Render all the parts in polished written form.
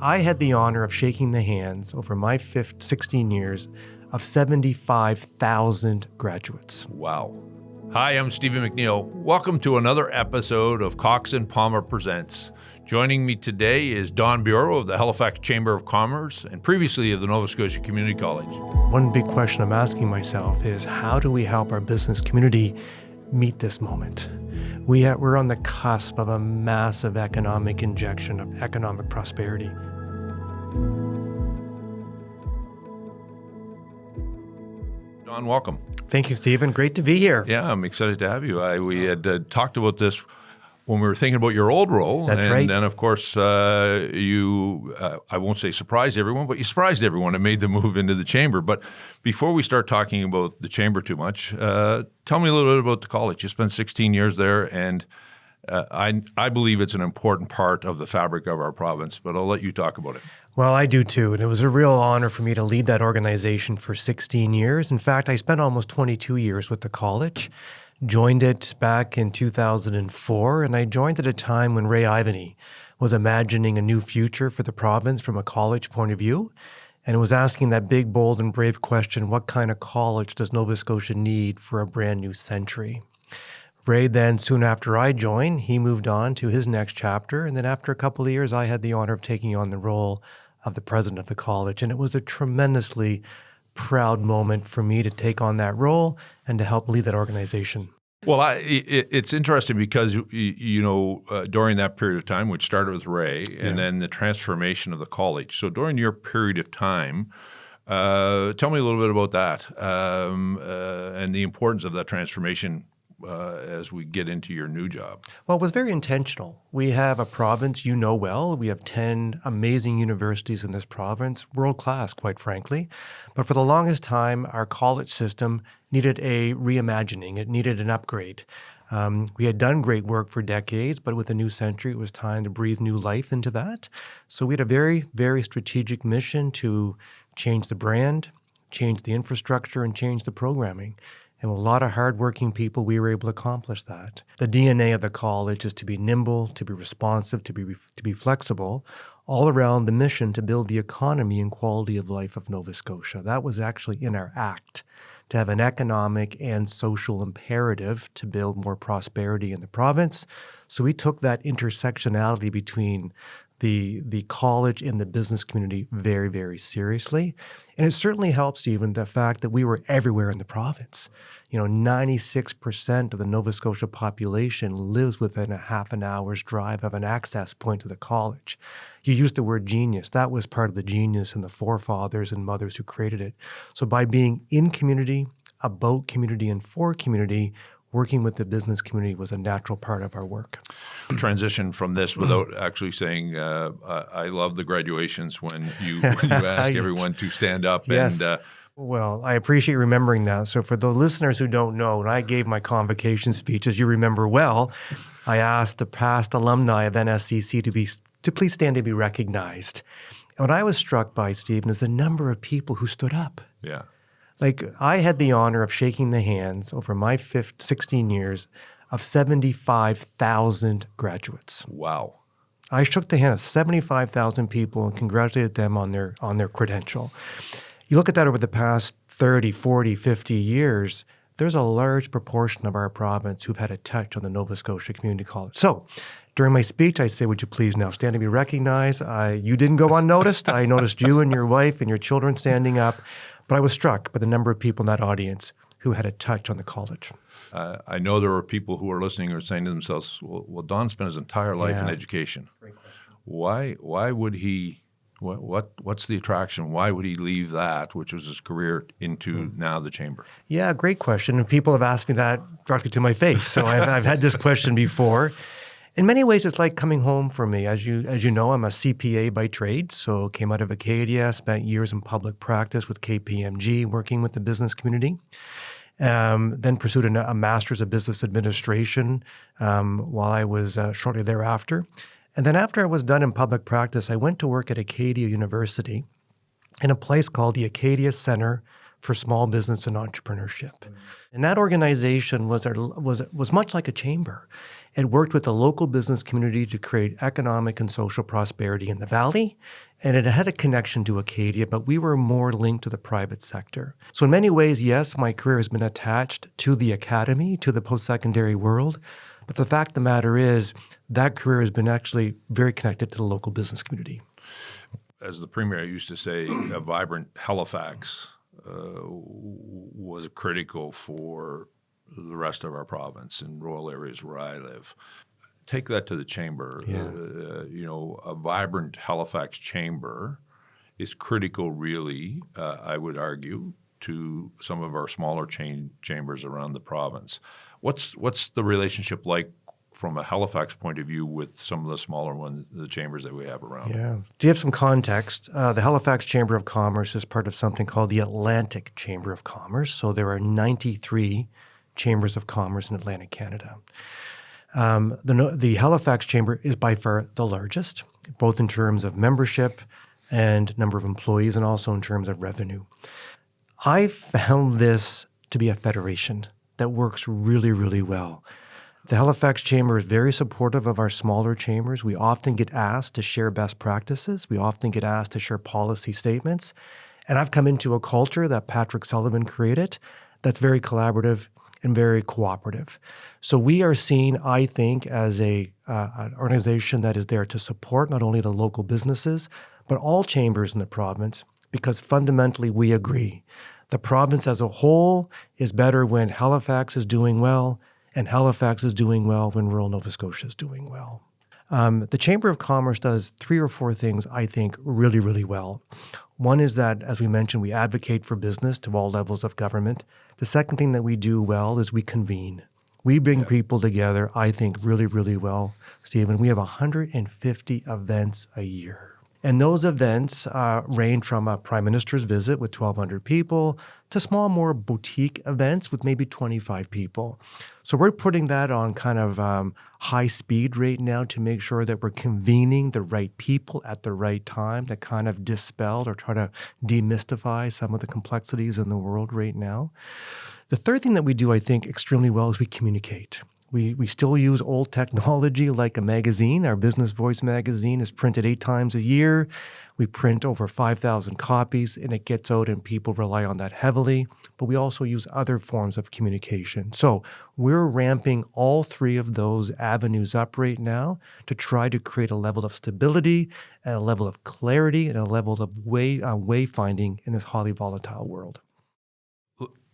I had the honor of shaking the hands over my 16 years of 75,000 graduates. Wow. Hi, I'm Stephen McNeil. Welcome to another episode of Cox Palmer Presents. Joining me today is Don Bureaux of the Halifax Chamber of Commerce and previously of the Nova Scotia Community College. One big question I'm asking myself is, how do we help our business community meet this moment? We're on the cusp of a massive economic injection of economic prosperity. Don, welcome. Thank you, Stephen. Great to be here. Yeah, I'm excited to have you. We had talked about this when we were thinking about your old role. That's right. And then, of course, you, I won't say surprised everyone, but you surprised everyone and made the move into the chamber. But before we start talking about the chamber too much, tell me a little bit about the college. You spent 16 years there, and I believe it's an important part of the fabric of our province, but I'll let you talk about it. Well, I do too, and it was a real honor for me to lead that organization for 16 years. In fact, I spent almost 22 years with the college, joined it back in 2004, and I joined at a time when Ray Ivany was imagining a new future for the province from a college point of view, and it was asking that big, bold, and brave question, what kind of college does Nova Scotia need for a brand new century? Ray then, soon after I joined, he moved on to his next chapter. And then after a couple of years, I had the honor of taking on the role of the president of the college. And it was a tremendously proud moment for me to take on that role and to help lead that organization. Well, it's interesting because, during that period of time, which started with Ray, and then the transformation of the college. So during your period of time, tell me a little bit about that and the importance of that transformation as we get into your new job. Well, it was very intentional. We have a province you know well. We have 10 amazing universities in this province, world-class, quite frankly. But for the longest time, our college system needed a reimagining. It needed an upgrade. We had done great work for decades, but with the new century, it was time to breathe new life into that. So we had a very, very strategic mission to change the brand, change the infrastructure, and change the programming. And with a lot of hardworking people, we were able to accomplish that. The DNA of the college is to be nimble, to be responsive, to be flexible, all around the mission to build the economy and quality of life of Nova Scotia. That was actually in our act, to have an economic and social imperative to build more prosperity in the province. So we took that intersectionality between the college and the business community very, very seriously. And it certainly helps, Stephen, the fact that we were everywhere in the province. 96% of the Nova Scotia population lives within a half an hour's drive of an access point to the college. You used the word genius. That was part of the genius and the forefathers and mothers who created it. So by being in community, about community, and for community, working with the business community was a natural part of our work. Transition from this without actually saying, I love the graduations when you ask everyone to stand up. Yes. And well, I appreciate remembering that. So for the listeners who don't know, when I gave my convocation speech, as you remember well, I asked the past alumni of NSCC to please stand and be recognized. And what I was struck by, Stephen, is the number of people who stood up. Yeah. I had the honor of shaking the hands over my 16 years of 75,000 graduates. Wow. I shook the hand of 75,000 people and congratulated them on their credential. You look at that over the past 30, 40, 50 years, there's a large proportion of our province who've had a touch on the Nova Scotia Community College. So during my speech, I say, would you please now stand and be recognized? You didn't go unnoticed. I noticed you and your wife and your children standing up. But I was struck by the number of people in that audience who had a touch on the college. I know there were people who are listening who are saying to themselves, well, Don spent his entire life in education. Great question. Why would he, what's the attraction? Why would he leave that, which was his career, into now the chamber? Yeah, great question. And people have asked me that directly to my face. So I've had this question before. In many ways, it's like coming home for me. As you know, I'm a CPA by trade, so came out of Acadia, spent years in public practice with KPMG, working with the business community. Then pursued a master's of business administration while I was shortly thereafter. And then after I was done in public practice, I went to work at Acadia University in a place called the Acadia Centre for small business and entrepreneurship. And that organization was much like a chamber. It worked with the local business community to create economic and social prosperity in the valley, and it had a connection to Acadia, but we were more linked to the private sector. So in many ways, yes, my career has been attached to the academy, to the post-secondary world, but the fact of the matter is that career has been actually very connected to the local business community. As the Premier used to say, a vibrant Halifax was critical for the rest of our province in rural areas where I live. Take that to the chamber. A vibrant Halifax chamber is critical, really, I would argue, to some of our smaller chambers around the province. What's the relationship like from a Halifax point of view with some of the smaller ones, the chambers that we have around? Yeah. To give some context, the Halifax Chamber of Commerce is part of something called the Atlantic Chamber of Commerce. So there are 93 chambers of commerce in Atlantic Canada. The Halifax Chamber is by far the largest, both in terms of membership and number of employees, and also in terms of revenue. I found this to be a federation that works really, really well. The Halifax Chamber is very supportive of our smaller chambers. We often get asked to share best practices. We often get asked to share policy statements. And I've come into a culture that Patrick Sullivan created that's very collaborative and very cooperative. So we are seen, I think, as an organization that is there to support not only the local businesses, but all chambers in the province, because fundamentally we agree. The province as a whole is better when Halifax is doing well, and Halifax is doing well when rural Nova Scotia is doing well. The Chamber of Commerce does 3 or 4 things, I think, really, really well. One is that, as we mentioned, we advocate for business to all levels of government. The second thing that we do well is we convene. We bring people together, I think, really, really well, Stephen. We have 150 events a year. And those events range from a prime minister's visit with 1,200 people to small, more boutique events with maybe 25 people. So we're putting that on kind of high speed right now to make sure that we're convening the right people at the right time to kind of dispel or try to demystify some of the complexities in the world right now. The third thing that we do, I think, extremely well is we communicate. We still use old technology like a magazine. Our Business Voice magazine is printed 8 times a year. We print over 5,000 copies, and it gets out, and people rely on that heavily. But we also use other forms of communication. So we're ramping all 3 of those avenues up right now to try to create a level of stability and a level of clarity and a level of wayfinding in this highly volatile world.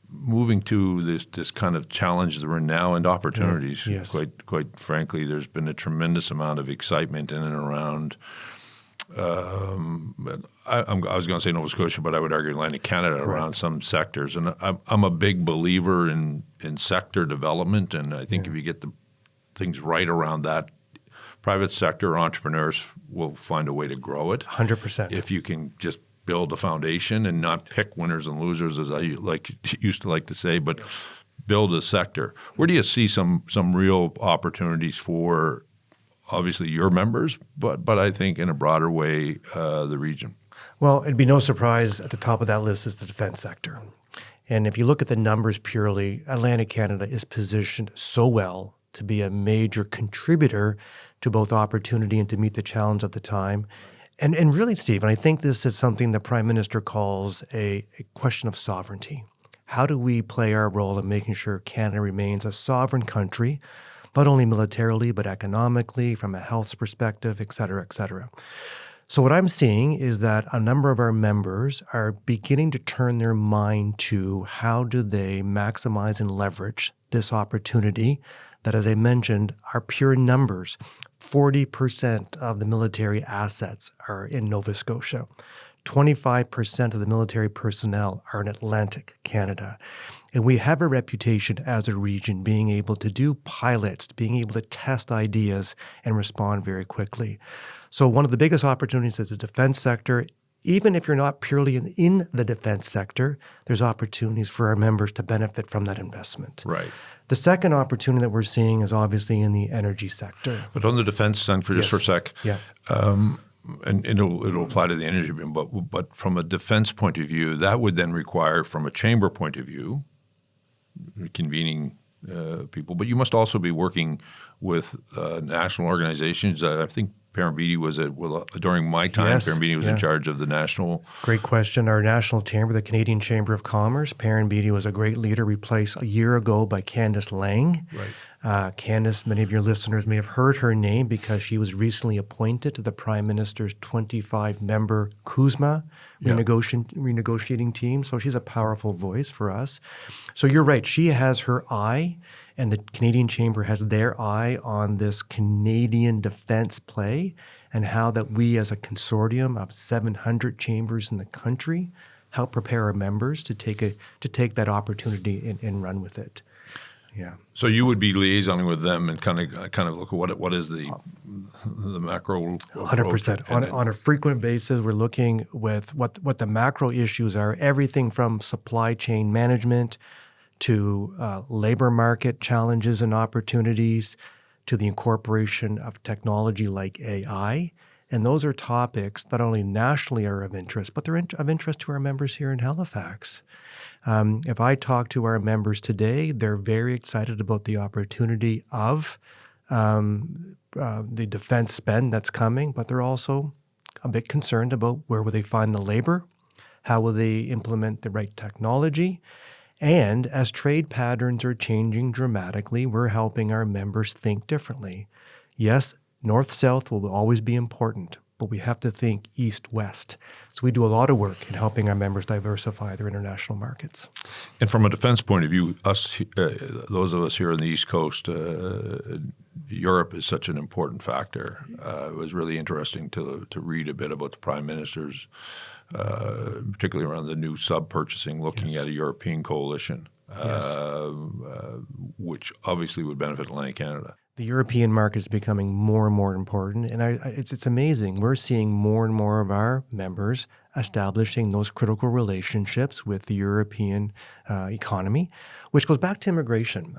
Moving to this kind of challenge that we're now and opportunities, Yes. quite frankly, there's been a tremendous amount of excitement in and around. I was going to say Nova Scotia, but I would argue Atlantic Canada around some sectors. And I'm a big believer in sector development, and I think if you get the things right around that, private sector entrepreneurs will find a way to grow it. 100%. If you can just build a foundation and not pick winners and losers, as I used to like to say, but build a sector. Where do you see some real opportunities for, obviously, your members, but I think in a broader way, the region? Well, it'd be no surprise at the top of that list is the defense sector. And if you look at the numbers purely, Atlantic Canada is positioned so well to be a major contributor to both opportunity and to meet the challenge of the time. And really, Stephen, I think this is something the Prime Minister calls a question of sovereignty. How do we play our role in making sure Canada remains a sovereign country, not only militarily, but economically, from a health perspective, et cetera, et cetera. So what I'm seeing is that a number of our members are beginning to turn their mind to how do they maximize and leverage this opportunity that, as I mentioned, are pure numbers. 40% of the military assets are in Nova Scotia. 25% of the military personnel are in Atlantic Canada. And we have a reputation as a region being able to do pilots, being able to test ideas and respond very quickly. So one of the biggest opportunities is the defense sector. Even if you're not purely in the defense sector, there's opportunities for our members to benefit from that investment. Right. The second opportunity that we're seeing is obviously in the energy sector. But on the defense, and for just for a sec, and it'll apply to the energy, but from a defense point of view, that would then require, from a chamber point of view, convening people. But you must also be working with national organizations. I think Parent Beatty was during my time. Yes, Parent Beatty was in charge of the national. Great question. Our national chamber, the Canadian Chamber of Commerce, Parent Beatty was a great leader, replaced a year ago by Candice Lang. Right. Candice, many of your listeners may have heard her name because she was recently appointed to the Prime Minister's 25-member CUSMA renegotiating team. So she's a powerful voice for us. So you're right. She has her eye, and the Canadian Chamber has their eye on this Canadian defense play and how that we as a consortium of 700 chambers in the country help prepare our members to take that opportunity and run with it. Yeah. So you would be liaisoning with them and kind of look at what is the macro. 100%. On a frequent basis, we're looking with what the macro issues are, everything from supply chain management to labor market challenges and opportunities, to the incorporation of technology like AI. And those are topics not only nationally are of interest, but they're of interest to our members here in Halifax. If I talk to our members today, they're very excited about the opportunity of the defense spend that's coming, but they're also a bit concerned about where will they find the labor, how will they implement the right technology. And as trade patterns are changing dramatically, we're helping our members think differently. Yes, north-south will always be important, but we have to think east-west. So we do a lot of work in helping our members diversify their international markets. And from a defense point of view, those of us here on the East Coast, Europe is such an important factor. It was really interesting to read a bit about the Prime Minister's, particularly around the new sub-purchasing, looking at a European coalition, which obviously would benefit Atlantic Canada. The European market is becoming more and more important, and it's amazing. We're seeing more and more of our members establishing those critical relationships with the European economy, which goes back to immigration.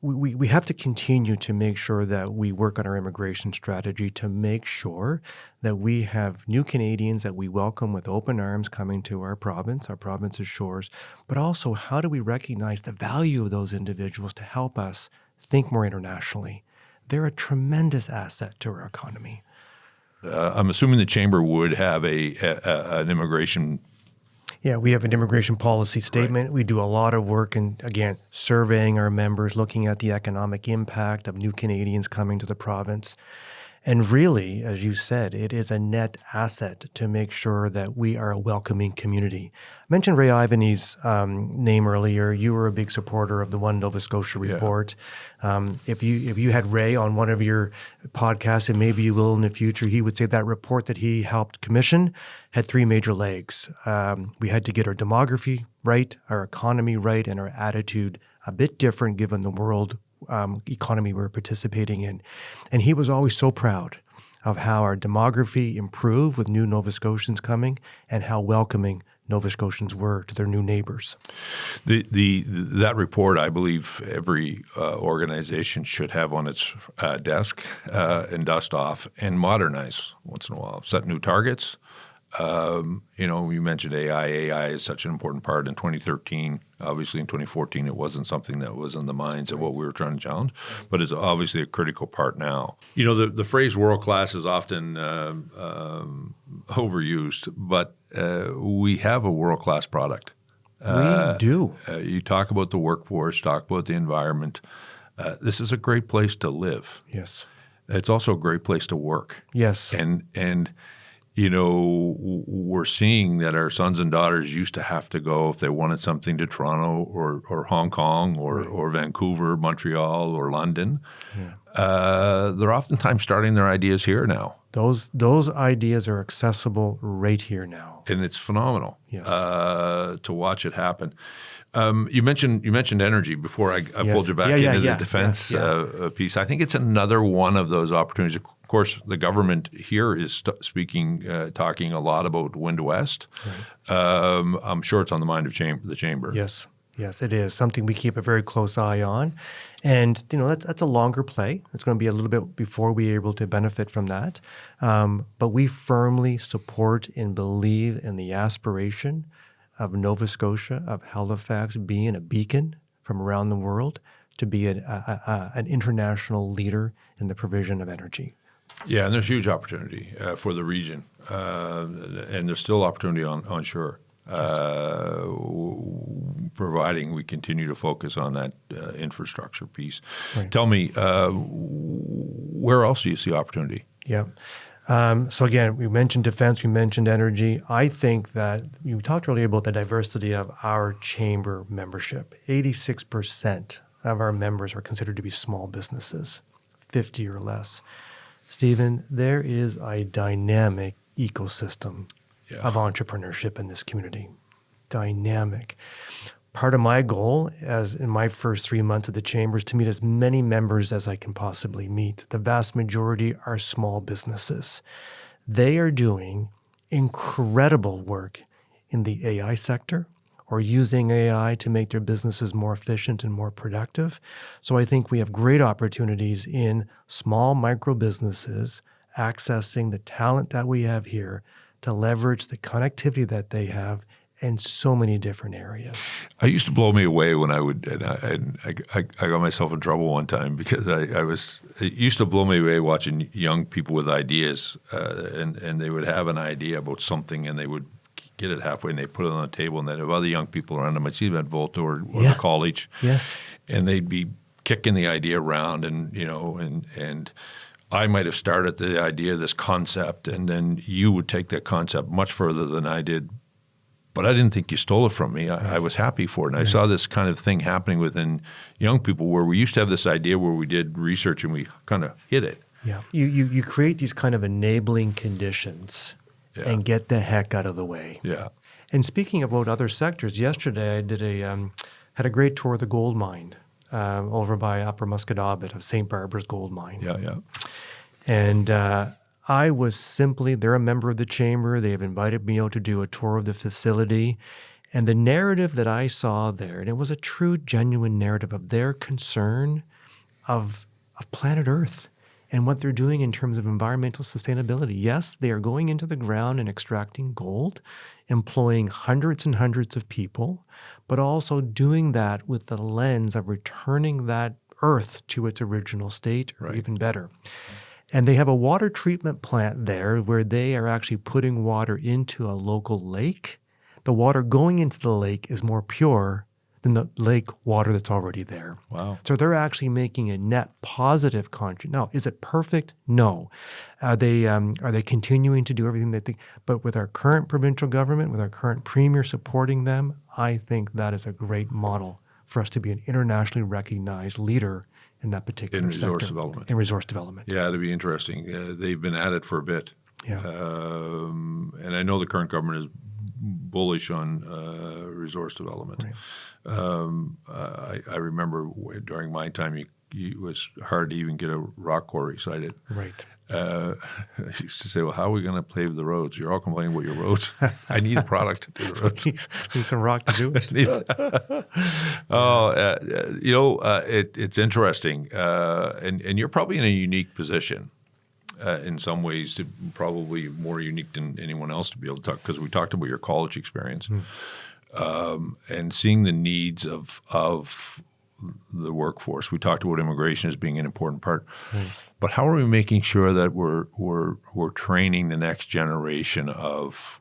We have to continue to make sure that we work on our immigration strategy to make sure that we have new Canadians that we welcome with open arms coming to our province's shores, but also how do we recognize the value of those individuals to help us think more internationally. They're a tremendous asset to our economy. I'm assuming the Chamber would have an immigration. Yeah, we have an immigration policy statement. Right. We do a lot of work in, again, surveying our members, looking at the economic impact of new Canadians coming to the province. And really, as you said, it is a net asset to make sure that we are a welcoming community. I mentioned Ray Ivany's name earlier. You were a big supporter of the One Nova Scotia report. If you had Ray on one of your podcasts, and maybe you will in the future, he would say that report that he helped commission had three major legs. We had to get our demography right, our economy right, and our attitude a bit different given the world economy we're participating in. And he was always so proud of how our demography improved with new Nova Scotians coming and how welcoming Nova Scotians were to their new neighbors. That report, I believe every organization should have on its desk and dust off and modernize once in a while, set new targets. You mentioned AI. AI is such an important part in 2013. Obviously, in 2014, it wasn't something that was in the minds of what we were trying to challenge, but it's obviously a critical part now. The phrase world class is often overused, but we have a world class product. We do. You talk about the workforce, talk about the environment. This is a great place to live. Yes. It's also a great place to work. Yes. And we're seeing that our sons and daughters used to have to go if they wanted something to Toronto or Hong Kong or Vancouver, Montreal, or London. Yeah. They're oftentimes starting their ideas here now. Those ideas are accessible right here now. And it's phenomenal. Yes. To watch it happen. You mentioned energy before I pulled you back into the defense piece. I think it's another one of those opportunities. Of course, the government here is talking a lot about Wind West. Right. I'm sure it's on the mind of the chamber. Yes. Yes, it is something we keep a very close eye on. And, that's a longer play. It's going to be a little bit before we're able to benefit from that. But we firmly support and believe in the aspiration of Nova Scotia, of Halifax being a beacon from around the world to be an international leader in the provision of energy. Yeah, and there's huge opportunity for the region, and there's still opportunity onshore, providing we continue to focus on that infrastructure piece. Right. Tell me, where else do you see opportunity? Yeah. So again, we mentioned defense, we mentioned energy. I think that you talked earlier about the diversity of our chamber membership. 86% of our members are considered to be small businesses, 50 or less. Stephen, there is a dynamic ecosystem of entrepreneurship in this community. Dynamic. Part of my goal, as in my first 3 months at the chamber, is to meet as many members as I can possibly meet. The vast majority are small businesses. They are doing incredible work in the AI sector or using AI to make their businesses more efficient and more productive. So I think we have great opportunities in small micro businesses accessing the talent that we have here to leverage the connectivity that they have in so many different areas. I used to blow me away when I would, and I got myself in trouble one time because it used to blow me away watching young people with ideas, and they would have an idea about something and they would get it halfway and they put it on the table, and then have other young people around them. I'd see them at Volta or the college. Yes. And they'd be kicking the idea around, and I might have started the idea, this concept, and then you would take that concept much further than I did. But I didn't think you stole it from me. I was happy for it. And I saw this kind of thing happening within young people where we used to have this idea where we did research and we kind of hit it. Yeah. You create these kind of enabling conditions and get the heck out of the way. Yeah. And speaking about other sectors, yesterday I did had a great tour of the gold mine over by Upper Musquodoboit of St. Barbara's gold mine. Yeah. And they're a member of the chamber. They have invited me out to do a tour of the facility. And the narrative that I saw there, and it was a true, genuine narrative of their concern of planet Earth and what they're doing in terms of environmental sustainability. Yes, they are going into the ground and extracting gold, employing hundreds and hundreds of people, but also doing that with the lens of returning that Earth to its original state, or even better. And they have a water treatment plant there where they are actually putting water into a local lake. The water going into the lake is more pure than the lake water that's already there. Wow. So they're actually making a net positive contribution. Now, is it perfect? No. Are they continuing to do everything they think? But with our current provincial government, with our current premier supporting them, I think that is a great model for us to be an internationally recognized leader in that particular resource sector. development. In resource development. Yeah, it'd be interesting. They've been at it for a bit. Yeah. And I know the current government is bullish on resource development. Right. I remember during my time, it was hard to even get a rock quarry sited. Right. I used to say, well, how are we going to pave the roads? You're all complaining about your roads. I need a product to do the roads. Need some rock to do it. It's interesting. And you're probably in a unique position in some ways, probably more unique than anyone else to be able to talk, because we talked about your college experience and seeing the needs of the workforce. We talked about immigration as being an important part, but how are we making sure that we're training the next generation of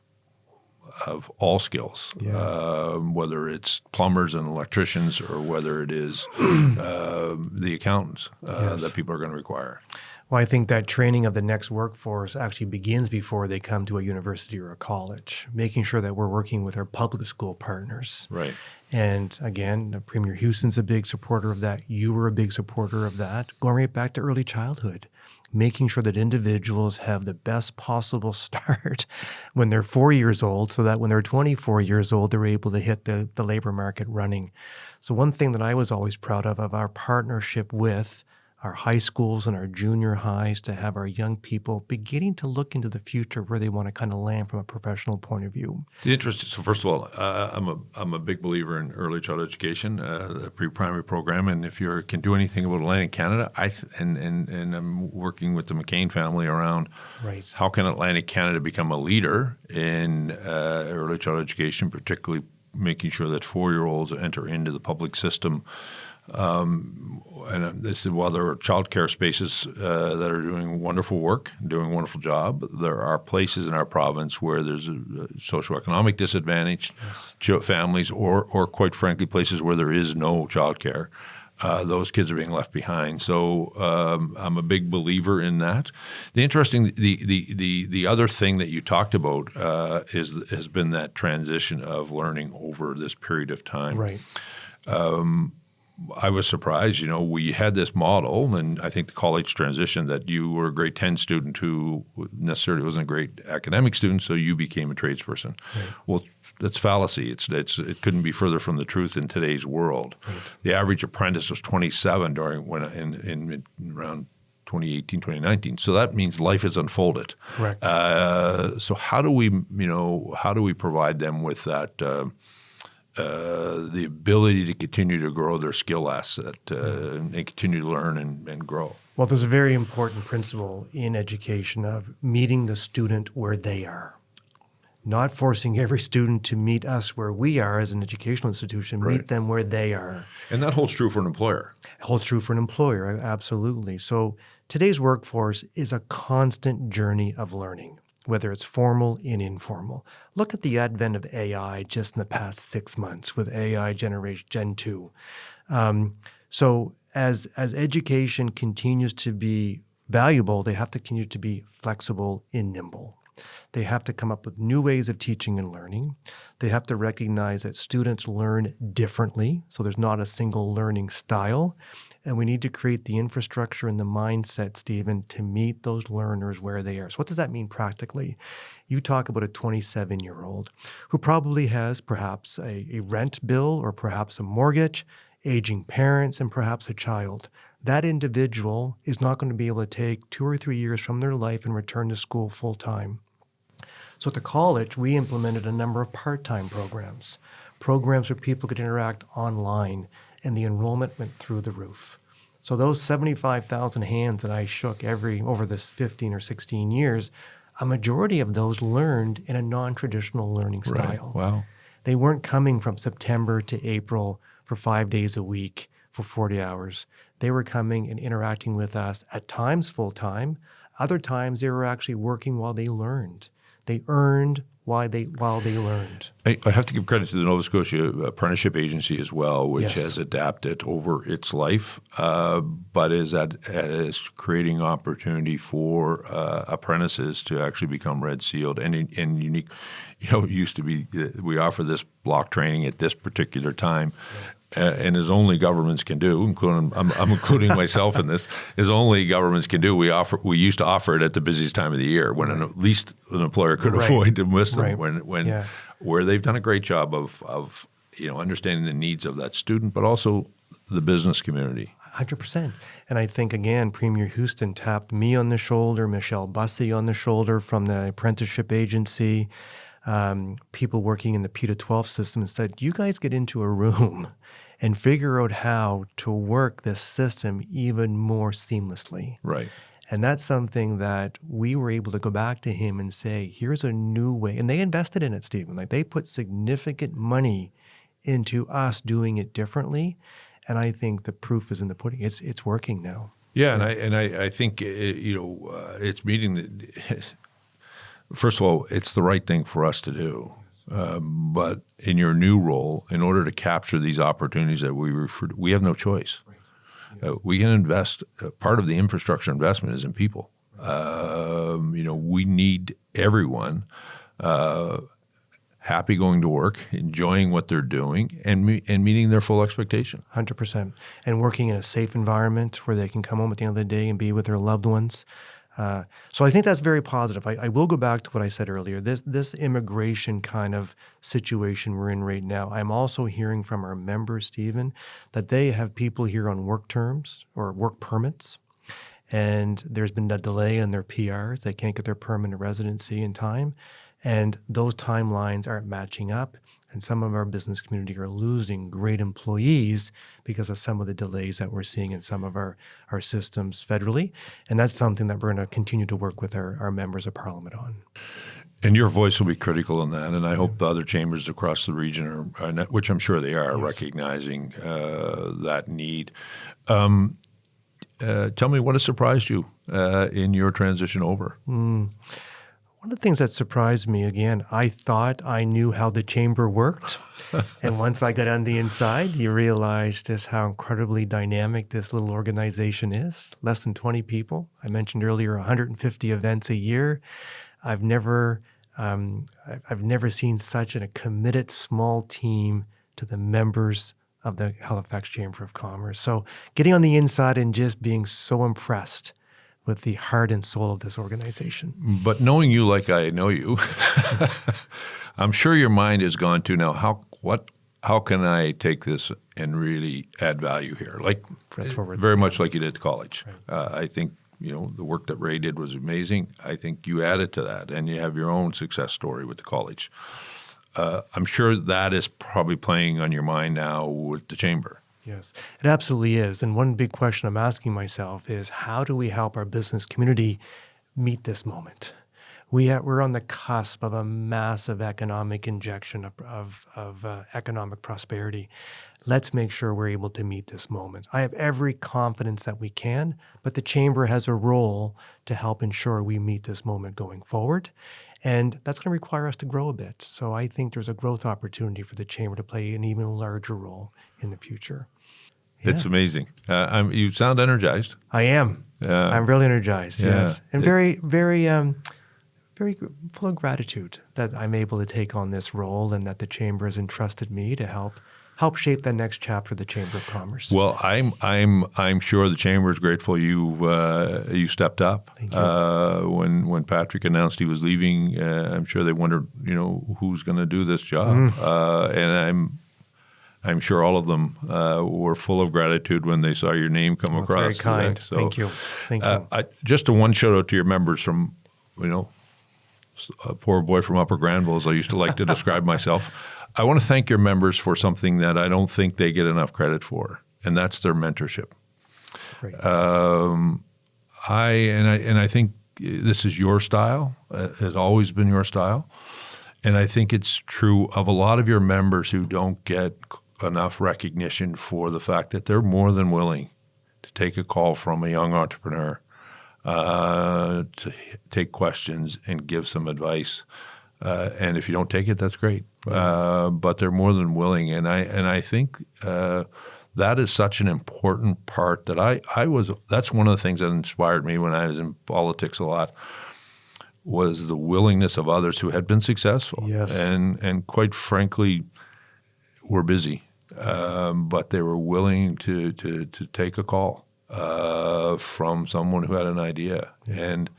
all skills, whether it's plumbers and electricians or whether it is the accountants that people are going to require? Well, I think that training of the next workforce actually begins before they come to a university or a college, making sure that we're working with our public school partners. Right. And again, Premier Houston's a big supporter of that. You were a big supporter of that. Going right back to early childhood, making sure that individuals have the best possible start when they're 4 years old so that when they're 24 years old, they're able to hit the labor market running. So one thing that I was always proud of our partnership with our high schools and our junior highs to have our young people beginning to look into the future where they want to kind of land from a professional point of view. It's interesting. So first of all, I'm a big believer in early childhood education, the pre-primary program, and if you can do anything about Atlantic Canada, and I'm working with the McCain family around how can Atlantic Canada become a leader in early childhood education, particularly making sure that 4-year-olds enter into the public system. And this is while there are childcare spaces that are doing wonderful work, doing a wonderful job, there are places in our province where there's a socioeconomic disadvantage, families, or quite frankly, places where there is no childcare. Those kids are being left behind. So I'm a big believer in that. The other thing that you talked about has been that transition of learning over this period of time. Right. I was surprised. We had this model, and I think the college transition that you were a grade 10 student who necessarily wasn't a great academic student, so you became a tradesperson. Right. Well, that's fallacy. It couldn't be further from the truth in today's world. Right. The average apprentice was 27 in around 2018, 2019. So that means life has unfolded. Correct. So how do we provide them with that? The ability to continue to grow their skill asset and continue to learn and grow. Well, there's a very important principle in education of meeting the student where they are. Not forcing every student to meet us where we are as an educational institution, meet them where they are. And that holds true for an employer. It holds true for an employer, absolutely. So today's workforce is a constant journey of learning, whether it's formal and informal. Look at the advent of AI just in the past 6 months with AI Generation Gen 2. So as education continues to be valuable, they have to continue to be flexible and nimble. They have to come up with new ways of teaching and learning. They have to recognize that students learn differently, so there's not a single learning style. And we need to create the infrastructure and the mindset, Stephen, to meet those learners where they are. So what does that mean practically? You talk about a 27-year-old who probably has perhaps a rent bill or perhaps a mortgage, aging parents, and perhaps a child. That individual is not going to be able to take 2 or 3 years from their life and return to school full time. So at the college, we implemented a number of part-time programs where people could interact online, and the enrollment went through the roof. So those 75,000 hands that I shook over this 15 or 16 years, a majority of those learned in a non-traditional learning style. Right. Wow. They weren't coming from September to April for 5 days a week for 40 hours. They were coming and interacting with us at times full-time. Other times they were actually working while they learned. They earned while they learned. I have to give credit to the Nova Scotia Apprenticeship Agency as well, which has adapted over its life, but is creating opportunity for apprentices to actually become red sealed and unique. It used to be we offer this block training at this particular time. And as only governments can do, including I'm including myself in this, as only governments can do, we used to offer it at the busiest time of the year when at least an employer could avoid to miss them. Where they've done a great job of understanding the needs of that student, but also the business community. 100%. And I think, again, Premier Houston tapped me on the shoulder, Michelle Bussey on the shoulder from the apprenticeship agency, people working in the PETA 12 system, and said, you guys get into a room and figure out how to work this system even more seamlessly. Right. And that's something that we were able to go back to him and say, here's a new way. And they invested in it, Stephen. Like, they put significant money into us doing it differently. And I think the proof is in the pudding. It's working now. Yeah, and I think it's meeting the. First of all, it's the right thing for us to do. But in your new role, in order to capture these opportunities that we refer to, we have no choice. We can invest. Part of the infrastructure investment is in people. We need everyone happy going to work, enjoying what they're doing, and meeting their full expectation. 100%. And working in a safe environment where they can come home at the end of the day and be with their loved ones. So I think that's very positive. I will go back to what I said earlier. This immigration kind of situation we're in right now, I'm also hearing from our members, Stephen, that they have people here on work terms or work permits, and there's been a delay in their PRs. They can't get their permanent residency in time, and those timelines aren't matching up. And some of our business community are losing great employees because of some of the delays that we're seeing in some of our systems federally. And that's something that we're going to continue to work with our members of parliament on. And your voice will be critical in that. And I hope the other chambers across the region are which I'm sure they are, recognizing that need. Tell me what has surprised you in your transition over? One of the things that surprised me, again, I thought I knew how the chamber worked. And once I got on the inside, you realize just how incredibly dynamic this little organization is. Less than 20 people. I mentioned earlier 150 events a year. I've never seen such a committed small team to the members of the Halifax Chamber of Commerce. So getting on the inside and just being so impressed with the heart and soul of this organization. But knowing you like I know you, I'm sure your mind has gone to now, how can I take this and really add value here? Like very much like you did at college. Right. I think the work that Ray did was amazing. I think you added to that, and you have your own success story with the college. I'm sure that is probably playing on your mind now with the chamber. Yes, it absolutely is. And one big question I'm asking myself is, how do we help our business community meet this moment? We're on the cusp of a massive economic injection of economic prosperity. Let's make sure we're able to meet this moment. I have every confidence that we can, but the chamber has a role to help ensure we meet this moment going forward. And that's going to require us to grow a bit. So I think there's a growth opportunity for the chamber to play an even larger role in the future. Yeah. It's amazing. You sound energized. I am. I'm really energized, yes. And very, very, very full of gratitude that I'm able to take on this role and that the chamber has entrusted me to help shape the next chapter of the Chamber of Commerce. Well, I'm sure the chamber is grateful you stepped up. Thank you. When Patrick announced he was leaving, I'm sure they wondered, who's going to do this job. And I'm sure all of them were full of gratitude when they saw your name come across. Very kind. So, Thank you. Thank you. Just a one shout out to your members from, a poor boy from Upper Granville, as I used to like to describe myself. I want to thank your members for something that I don't think they get enough credit for, and that's their mentorship. Great. I think this is your style. It has always been your style. And I think it's true of a lot of your members who don't get enough recognition for the fact that they're more than willing to take a call from a young entrepreneur, to take questions and give some advice. And if you don't take it, that's great. But they're more than willing. And I think that is such an important part that that's one of the things that inspired me when I was in politics a lot, was the willingness of others who had been successful. Yes. And quite frankly, were busy. But they were willing to take a call from someone who had an idea. Yeah. And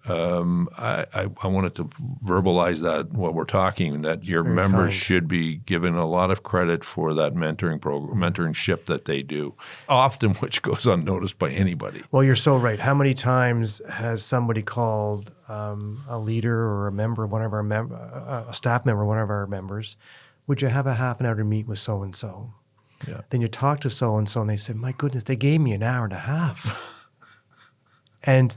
I wanted to verbalize that what we're talking, that your members should be given a lot of credit for that mentorship that they do, often which goes unnoticed by anybody. Well, you're so right. How many times has somebody called a leader or a member, a staff member, one of our members, would you have a half an hour to meet with so-and-so? Yeah. Then you talk to so-and-so and they said, my goodness, they gave me an hour and a half. And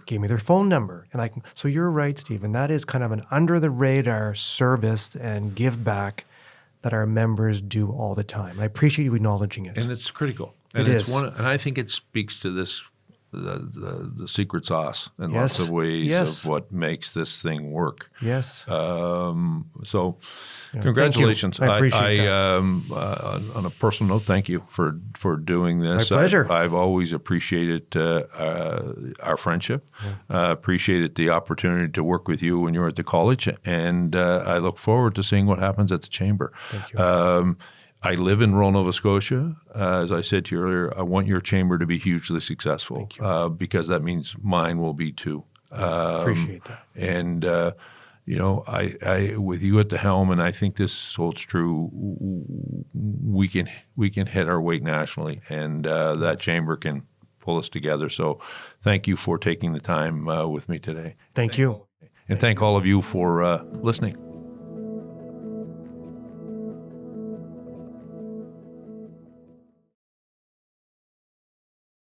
gave me their phone number. So you're right, Stephen. That is kind of an under-the-radar service and give back that our members do all the time. And I appreciate you acknowledging it. And it's critical. And and I think it speaks to this, the secret sauce in lots of ways of what makes this thing work. Yes. So congratulations. I appreciate that. On a personal note, thank you for doing this. My pleasure. I've always appreciated our friendship. Appreciated the opportunity to work with you when you were at the college, and I look forward to seeing what happens at the chamber. Thank you. I live in rural Nova Scotia. As I said to you earlier, I want your chamber to be hugely successful because that means mine will be too. Appreciate that. And I with you at the helm, and I think this holds true. We can hit our weight nationally, and that chamber can pull us together. So, thank you for taking the time with me today. Thank you. And thank all of you for listening.